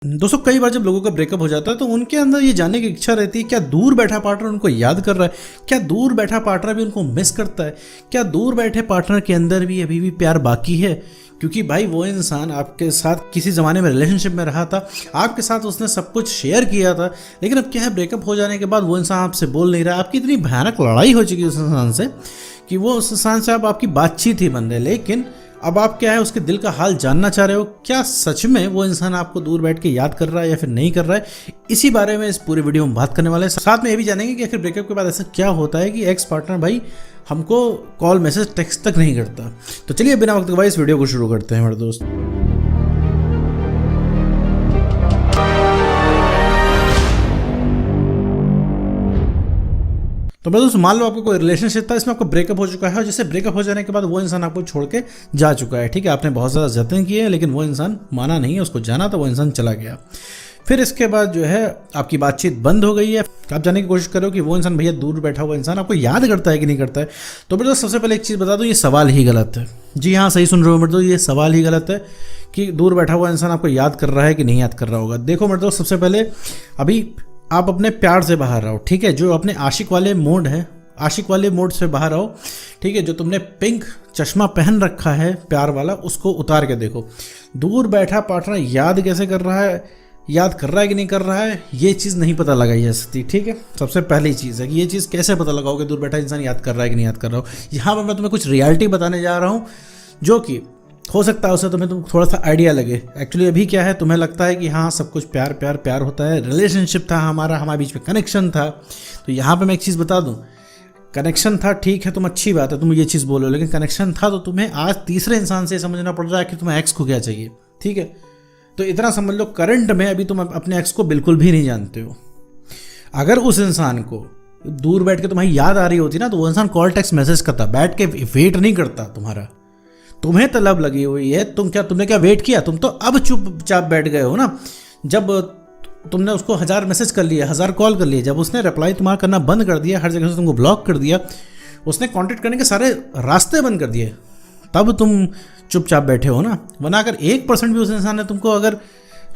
दोस्तों कई बार जब लोगों का ब्रेकअप हो जाता है तो उनके अंदर ये जानने की इच्छा रहती है क्या दूर बैठा पार्टनर उनको याद कर रहा है, क्या दूर बैठा पार्टनर भी उनको मिस करता है, क्या दूर बैठे पार्टनर के अंदर भी अभी भी प्यार बाकी है। क्योंकि भाई वो इंसान आपके साथ किसी ज़माने में रिलेशनशिप में रहा था, आपके साथ उसने सब कुछ शेयर किया था, लेकिन अब क्या है ब्रेकअप हो जाने के बाद वो इंसान आपसे बोल नहीं रहा। आपकी इतनी भयानक लड़ाई हो चुकी है उस इंसान से कि वो उस इंसान से अब आपकी बातचीत ही बंद है, लेकिन अब आप क्या है उसके दिल का हाल जानना चाह रहे हो। क्या सच में वो इंसान आपको दूर बैठ के याद कर रहा है या फिर नहीं कर रहा है, इसी बारे में इस पूरी वीडियो में बात करने वाले हैं। साथ में ये भी जानेंगे कि आखिर ब्रेकअप के बाद ऐसा क्या होता है कि एक्स पार्टनर भाई हमको कॉल मैसेज टेक्स्ट तक नहीं करता। तो चलिए बिना वक्त गवाए इस वीडियो को शुरू करते हैं मेरे दोस्त। तो मैं दोस्तों मान लो आपको कोई रिलेशनशिप था, इसमें आपको ब्रेकअप हो चुका है और जैसे ब्रेकअप हो जाने के बाद वो इंसान आपको छोड़ के जा चुका है। ठीक है, आपने बहुत ज़्यादा जतन किए लेकिन वो इंसान माना नहीं है, उसको जाना तो वो इंसान चला गया। फिर इसके बाद जो है आपकी बातचीत बंद हो गई है, आप जानने की कोशिश करो कि वो इंसान भैया दूर बैठा हुआ इंसान आपको याद करता है कि नहीं करता है। तो मेरे दोस्त सबसे पहले एक चीज़ बता दूँ, ये सवाल ही गलत है। जी हाँ, सही सुन रहे हो मेरे दोस्त, ये सवाल ही गलत है कि दूर बैठा हुआ इंसान आपको याद कर रहा है कि नहीं याद कर रहा होगा। देखो मेरे दोस्त, सबसे पहले अभी आप अपने प्यार से बाहर आओ। ठीक है, जो अपने आशिक वाले मोड है, आशिक वाले मोड से बाहर आओ। ठीक है, जो तुमने पिंक चश्मा पहन रखा है प्यार वाला, उसको उतार के देखो। दूर बैठा पार्टनर याद कैसे कर रहा है, याद कर रहा है कि नहीं कर रहा है, ये चीज़ नहीं पता लगाई जा सकती। ठीक है, सबसे पहली चीज़ है कि ये चीज़ कैसे पता लगाओगे दूर बैठा इंसान याद कर रहा है कि नहीं याद कर रहा हो। यहाँ पर मैं तुम्हें कुछ रियलिटी बताने जा रहा हूँ जो कि हो सकता है उससे तुम्हें थोड़ा सा आइडिया लगे। एक्चुअली अभी क्या है, तुम्हें लगता है कि हाँ सब कुछ प्यार प्यार प्यार होता है, रिलेशनशिप था हमारे बीच में कनेक्शन था। तो यहाँ पे मैं एक चीज़ बता दूँ, कनेक्शन था ठीक है, तुम अच्छी बात है तुम ये चीज़ बोलो, लेकिन कनेक्शन था तो तुम्हें आज तीसरे इंसान से समझना पड़ रहा है कि तुम्हें एक्स को क्या चाहिए। ठीक है, तो इतना समझ लो करंट में अभी तुम अपने एक्स को बिल्कुल भी नहीं जानते हो। अगर उस इंसान को दूर बैठ के तुम्हारी याद आ रही होती ना, तो वो इंसान कॉल टेक्स्ट मैसेज करता, बैठ के वेट नहीं करता तुम्हारा। तुम्हें तलब लगी हुई है, तुमने क्या वेट किया, तुम तो अब चुपचाप बैठ गए हो ना। जब तुमने उसको 1000 मैसेज कर लिए, 1000 कॉल कर लिए, जब उसने रिप्लाई तुम्हारा करना बंद कर दिया, हर जगह से तुमको ब्लॉक कर दिया, उसने कांटेक्ट करने के सारे रास्ते बंद कर दिए, तब तुम चुपचाप बैठे हो ना। वरना अगर 1% भी उस इंसान ने तुमको अगर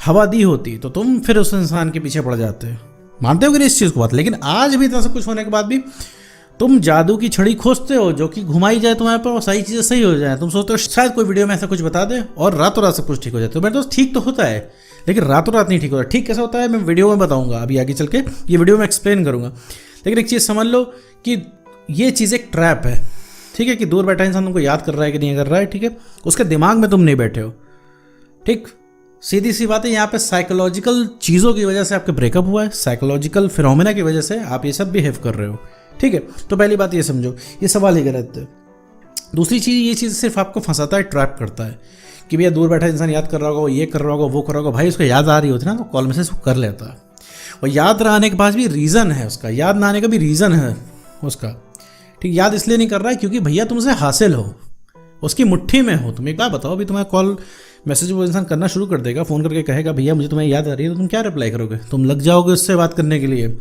हवा दी होती तो तुम फिर उस इंसान के पीछे पड़ जाते। मानते हो कि इस चीज़ को बात, लेकिन आज भी इतना सब कुछ होने के बाद भी तुम जादू की छड़ी खोजते हो जो कि घुमाई जाए तुम्हारे पर और सारी चीज़ें सही हो जाए। तुम सोचते हो शायद कोई वीडियो में ऐसा कुछ बता दे और रातों रात सब कुछ ठीक हो जाए। तो मेरे दोस्त ठीक तो होता है, लेकिन रातों रात नहीं ठीक होता। ठीक कैसे होता है मैं वीडियो में बताऊंगा, अभी आगे चल के ये वीडियो में एक्सप्लेन करूंगा। लेकिन एक चीज़ समझ लो कि ये चीज़ एक ट्रैप है। ठीक है, कि दूर बैठा इंसान तुमको याद कर रहा है कि नहीं कर रहा है। ठीक है, उसके दिमाग में तुम नहीं बैठे हो। ठीक, सीधी सी बात है, यहाँ पे साइकोलॉजिकल चीज़ों की वजह से आपका ब्रेकअप हुआ है, साइकोलॉजिकल फिनोमेना की वजह से आप ये सब बिहेव कर रहे हो। ठीक है, तो पहली बात ये समझो, ये सवाल ही गलत है। दूसरी चीज़, ये चीज़ सिर्फ आपको फंसाता है, ट्रैप करता है कि भैया दूर बैठा इंसान याद कर रहा होगा, वो ये कर रहा होगा, वो कर रहा होगा। भाई उसको याद आ रही होती ना तो कॉल मैसेज कर लेता है। और याद आने के पास भी रीज़न है उसका, याद ना आने का भी रीज़न है उसका। ठीक, याद इसलिए नहीं कर रहा है क्योंकि भैया तुमसे हासिल हो, उसकी मुट्ठी में हो। तुम एक बात बताओ, अभी तुम्हें कॉल मैसेज वो इंसान करना शुरू कर देगा, फ़ोन करके कहेगा भैया मुझे तुम्हें याद आ रही है, तो तुम क्या रिप्लाई करोगे? तुम लग जाओगे उससे बात करने के लिए,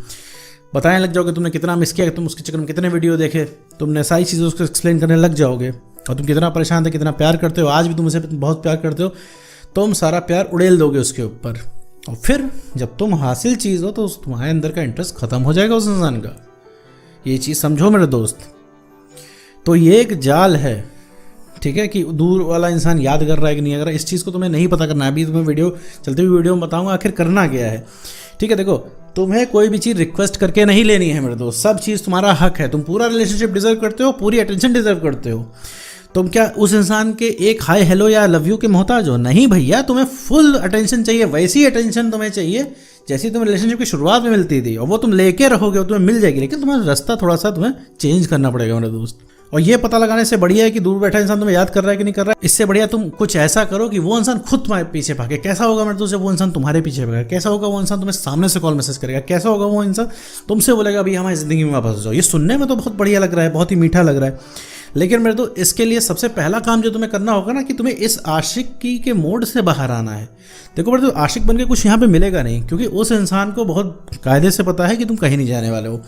बताने लग जाओगे तुमने कितना मिस किया, तुम उसके चक्कर में कितने वीडियो देखे, तुमने सारी चीज़ें उसको एक्सप्लेन करने लग जाओगे और तुम कितना परेशान थे, कितना प्यार करते हो, आज भी तुम उसे बहुत प्यार करते हो। तुम सारा प्यार उड़ेल दोगे उसके ऊपर और फिर जब तुम हासिल चीज़ हो तो तुम्हारे अंदर का इंटरेस्ट ख़त्म हो जाएगा उस इंसान का। ये चीज़ समझो मेरे दोस्त। तो ये एक जाल है, ठीक है, कि दूर वाला इंसान याद कर रहा है कि नहीं। अगर इस चीज़ को तुम्हें नहीं पता करना है, अभी तुम्हें वीडियो चलते हुए वीडियो में बताऊंगा आखिर करना क्या है। ठीक है, देखो तुम्हें कोई भी चीज़ रिक्वेस्ट करके नहीं लेनी है मेरे दोस्त, सब चीज़ तुम्हारा हक है। तुम पूरा रिलेशनशिप डिजर्व करते हो, पूरी अटेंशन डिजर्व करते हो। तुम क्या उस इंसान के एक हाय हेलो या लव यू के मोहताज हो? नहीं भैया, तुम्हें फुल अटेंशन चाहिए, वैसी अटेंशन तुम्हें चाहिए जैसी तुम्हें रिलेशनशिप की शुरुआत में मिलती थी, और वो तुम लेके रहोगे, तुम्हें मिल जाएगी। लेकिन तुम्हारा रास्ता थोड़ा सा तुम्हें चेंज करना पड़ेगा मेरे दोस्त। और ये पता लगाने से बढ़िया है कि दूर बैठा इंसान तुम्हें याद कर रहा है कि नहीं कर रहा है, इससे बढ़िया तुम कुछ ऐसा करो कि वो इंसान खुद तुम्हारे पीछे भागे। कैसा होगा मेरे दोस्त जब वो इंसान तुम्हारे पीछे भागेगा? कैसा होगा वो इंसान तुम्हें सामने से कॉल मैसेज करेगा? कैसा होगा वो इंसान तुमसे बोलेगा अभी हमारी ज़िंदगी में वापस जाओ? ये सुनने में तो बहुत बढ़िया लग रहा है, बहुत ही मीठा लग रहा है, लेकिन मेरे दोस्त इसके लिए सबसे पहला काम जो तुम्हें करना होगा ना, कि तुम्हें इस आशिकी के मोड से बाहर आना है। देखो मेरे दोस्त, आशिक बन के कुछ यहाँ पे मिलेगा नहीं, क्योंकि उस इंसान को बहुत कायदे से पता है कि तुम कहीं नहीं जाने वाले हो।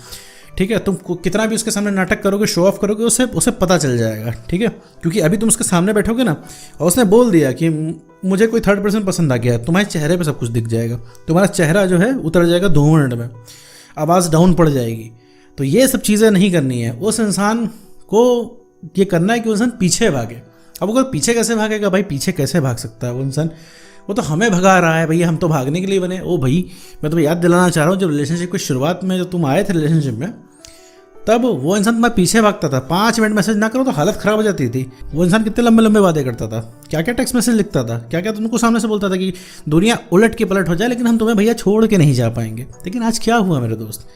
ठीक है, तुम कितना भी उसके सामने नाटक करोगे, शो ऑफ करोगे, उसे उसे पता चल जाएगा, ठीक है, क्योंकि अभी तुम उसके सामने बैठोगे ना और उसने बोल दिया कि मुझे कोई थर्ड पर्सन पसंद आ गया है, तुम्हारे चेहरे पे सब कुछ दिख जाएगा, तुम्हारा चेहरा जो है उतर जाएगा 2 मिनट में, आवाज़ डाउन पड़ जाएगी। तो ये सब चीज़ें नहीं करनी है। उस इंसान को ये करना है कि वो इंसान पीछे भागे। अब अगर पीछे कैसे भागेगा भाई, पीछे कैसे भाग सकता है वो इंसान, वो तो हमें भगा रहा है भैया, हम तो भागने के लिए बने। ओ भाई मैं तुम्हें याद दिलाना चाह रहा हूँ, जब रिलेशनशिप की शुरुआत में जब तुम आए थे रिलेशनशिप में, तब वो इंसान तुम्हारे पीछे भागता था। 5 मिनट मैसेज ना करो तो हालत ख़राब हो जाती थी। वो इंसान कितने लंबे लंबे वादे करता था, क्या क्या टेक्स्ट मैसेज लिखता था, क्या क्या तुमको सामने से बोलता था कि दुनिया उलट के पलट हो जाए लेकिन हम तुम्हें भैया छोड़ के नहीं जा पाएंगे। लेकिन आज क्या हुआ मेरे दोस्त,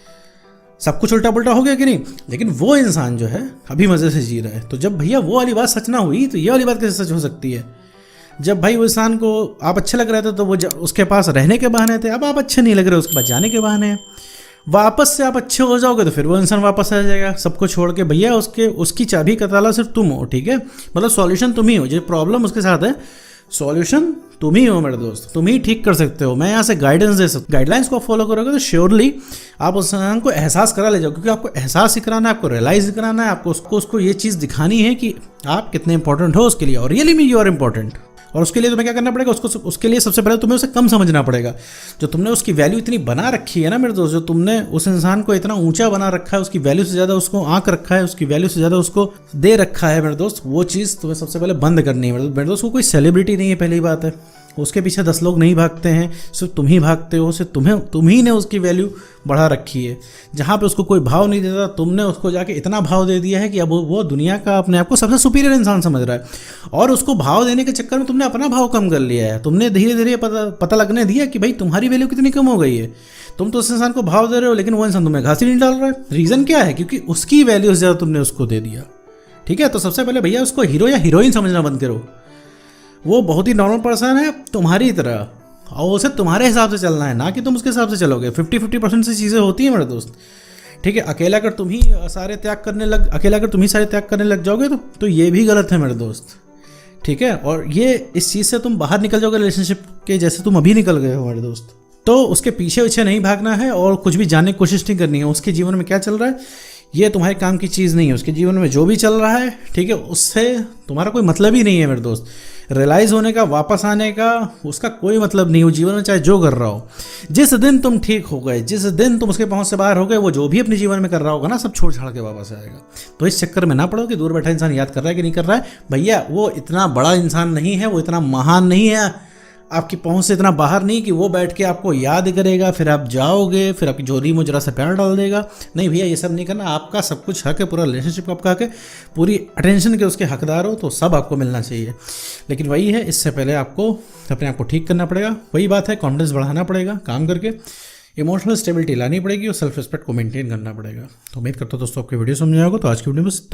सब कुछ उल्टा पुल्टा हो गया कि नहीं। लेकिन वो इंसान जो है अभी मज़े से जी रहा है। तो जब भैया वो वाली बात सच ना हुई तो ये वाली बात कैसे सच हो सकती है। जब भाई वो इंसान को आप अच्छे लग रहे थे तो वो उसके पास रहने के बहाने थे, अब आप अच्छे नहीं लग रहे उसके पास जाने के बहाने हैं। वापस से आप अच्छे हो जाओगे तो फिर वो इंसान वापस आ जाएगा सबको छोड़ के। भैया उसकी चाबी का ताला सिर्फ तुम हो, ठीक है, मतलब सॉल्यूशन तुम ही हो। जो प्रॉब्लम उसके साथ है सॉल्यूशन तुम ही हो मेरे दोस्त, तुम ही ठीक कर सकते हो। मैं यहाँ से गाइडेंस दे सकता हूँ, गाइडलाइंस को फॉलो करोगे तो श्योरली आप उस इंसान को एहसास करा ले जाओ, क्योंकि आपको एहसास ही कराना है, आपको रियलाइज कराना है, आपको उसको ये चीज़ दिखानी है कि आप कितने इंपॉर्टेंट हो उसके लिए, और रियली में यू आर इंपॉर्टेंट। और उसके लिए तुम्हें क्या करना पड़ेगा, उसके लिए सबसे पहले तुम्हें उसे कम समझना पड़ेगा। जो तुमने उसकी वैल्यू इतनी बना रखी है ना मेरे दोस्त, जो तुमने उस इंसान को इतना ऊंचा बना रखा है, उसकी वैल्यू से ज़्यादा उसको आंक रखा है, उसकी वैल्यू से ज़्यादा उसको दे रखा है मेरे दोस्त, वो चीज़ तुम्हें सबसे पहले बंद करनी है मेरे दोस्त। वो कोई सेलिब्रिटी नहीं है, पहली बात है, उसके पीछे 10 लोग नहीं भागते हैं, सिर्फ तुम ही भागते हो। सिर्फ तुम ही ने उसकी वैल्यू बढ़ा रखी है। जहाँ पे उसको कोई भाव नहीं देता, तुमने उसको जाके इतना भाव दे दिया है कि अब वो दुनिया का अपने आप को सबसे सुपीरियर इंसान समझ रहा है। और उसको भाव देने के चक्कर में तुमने अपना भाव कम कर लिया है। तुमने धीरे धीरे पता लगने दिया कि भाई तुम्हारी वैल्यू कितनी कम हो गई है। तुम तो उस इंसान को भाव दे रहे हो लेकिन वो इंसान तुम्हें घास ही नहीं डाल रहा है। रीज़न क्या है, क्योंकि उसकी वैल्यू से ज़्यादा तुमने उसको दे दिया, ठीक है। तो सबसे पहले भैया उसको हीरो या हीरोइन समझना बंद करो। वो बहुत ही नॉर्मल पर्सन है तुम्हारी तरह, और उसे तुम्हारे हिसाब से चलना है, ना कि तुम उसके हिसाब से चलोगे। 50-50% से चीज़ें होती हैं मेरे दोस्त, ठीक है। अकेला अगर तुम ही सारे त्याग करने लग जाओगे तो ये भी गलत है मेरे दोस्त, ठीक है। और ये इस चीज़ से तुम बाहर निकल जाओगे रिलेशनशिप के, जैसे तुम अभी निकल गए हो मेरे दोस्त। तो उसके पीछे नहीं भागना है और कुछ भी जानने की कोशिश नहीं करनी है। उसके जीवन में क्या चल रहा है ये तुम्हारे काम की चीज़ नहीं है। उसके जीवन में जो भी चल रहा है, ठीक है, उससे तुम्हारा कोई मतलब ही नहीं है मेरे दोस्त। रियलाइज़ होने का, वापस आने का उसका कोई मतलब नहीं हो जीवन में, चाहे जो कर रहा हो। जिस दिन तुम ठीक हो गए, जिस दिन तुम उसके पहुंच से बाहर हो गए, वो जो भी अपने जीवन में कर रहा होगा ना, सब छोड़ छाड़ के वापस आएगा। तो इस चक्कर में ना पड़ो कि दूर बैठा इंसान याद कर रहा है कि नहीं कर रहा है। भैया वो इतना बड़ा इंसान नहीं है, वो इतना महान नहीं है, आपकी पहुंच से इतना बाहर नहीं कि वो बैठ के आपको याद करेगा, फिर आप जाओगे, फिर आपकी झोली में जरा सा प्यार डाल देगा। नहीं भैया, ये सब नहीं करना। आपका सब कुछ हक है, पूरा रिलेशनशिप आपका हक है, पूरी अटेंशन के उसके हकदार हो, तो सब आपको मिलना चाहिए। लेकिन वही है, इससे पहले आपको अपने आप को ठीक करना पड़ेगा। वही बात है, कॉन्फिडेंस बढ़ाना पड़ेगा काम करके, इमोशनल स्टेबिलिटी लानी पड़ेगी और सेल्फ रिस्पेक्ट को मेंटेन करना पड़ेगा। तो उम्मीद करता हूँ दोस्तों आपकी वीडियो समझ आएगा। तो आज की वीडियो में